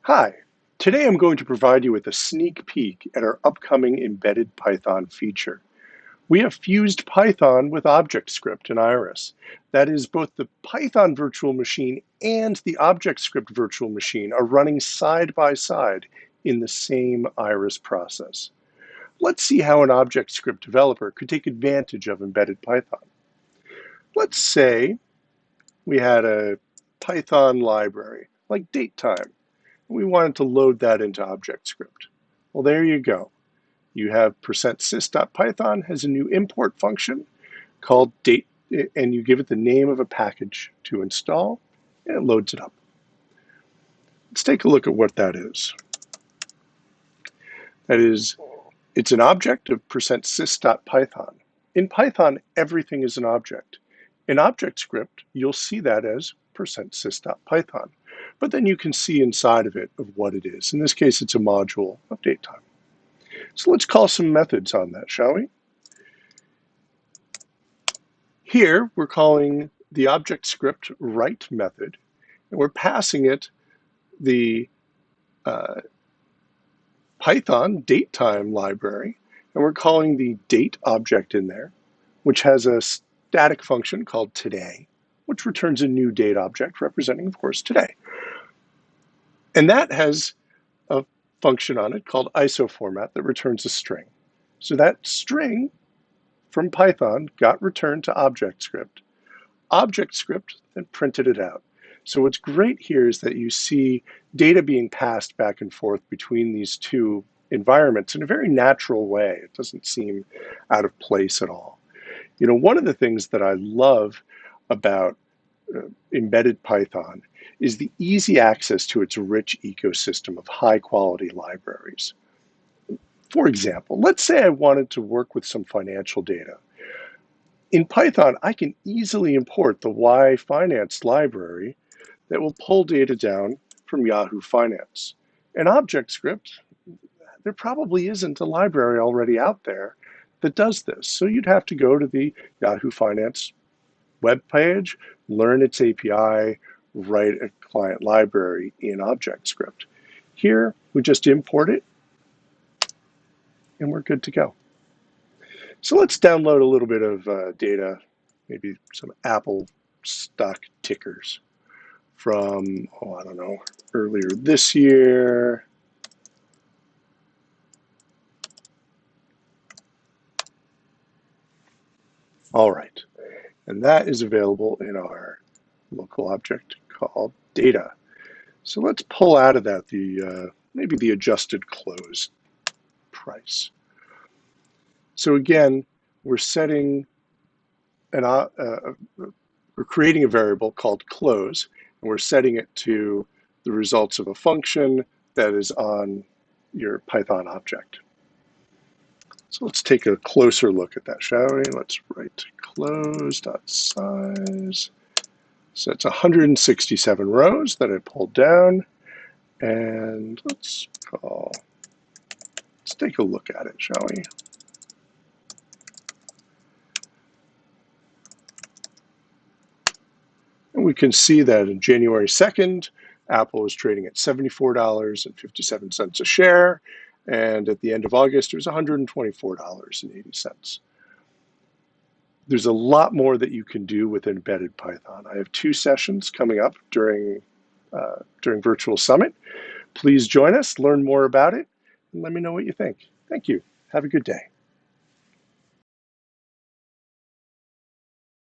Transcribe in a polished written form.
Hi, today I'm going to provide you with a sneak peek at our upcoming embedded Python feature. We have fused Python with ObjectScript in IRIS. That is, both the Python virtual machine and the ObjectScript virtual machine are running side by side in the same IRIS process. Let's see how an ObjectScript developer could take advantage of embedded Python. Let's say we had a Python library, like datetime. We wanted to load that into ObjectScript. Well, there you go. You have %sys.python has a new import function called date, and you give it the name of a package to install, and it loads it up. Let's take a look at what that is. That is, it's an object of %sys.python. In Python, everything is an object. In ObjectScript, you'll see that as %sys.python. But then you can see inside of it of what it is. In this case, it's a module of datetime. So let's call some methods on that, shall we? Here, we're calling the ObjectScript write method, and we're passing it the Python datetime library, and we're calling the date object in there, which has a static function called today, which returns a new date object representing, of course, today. And that has a function on it called isoformat that returns a string. So that string from Python got returned to ObjectScript. ObjectScript then printed it out. So what's great here is that you see data being passed back and forth between these two environments in a very natural way. It doesn't seem out of place at all. You know, one of the things that I love about embedded Python is the easy access to its rich ecosystem of high quality libraries. For example, let's say I wanted to work with some financial data. In Python, I can easily import the Y Finance library that will pull data down from Yahoo Finance. In ObjectScript, there probably isn't a library already out there that does this. So you'd have to go to the Yahoo Finance web page, learn its API, write a client library in ObjectScript. Here, we just import it, and we're good to go. So let's download a little bit of data, maybe some Apple stock tickers from, I don't know, earlier this year. All right, and that is available in our local object called data. So let's pull out of that the maybe the adjusted close price. So again, we're setting we're creating a variable called close, and we're setting it to the results of a function that is on your Python object. So let's take a closer look at that, shall we? Let's write close.size. So it's 167 rows that I pulled down, and let's take a look at it, shall we? And we can see that in January 2nd, Apple was trading at $74.57 a share, and at the end of August, it was $124.80. There's a lot more that you can do with embedded Python. I have 2 sessions coming up during Virtual Summit. Please join us, learn more about it, and let me know what you think. Thank you. Have a good day.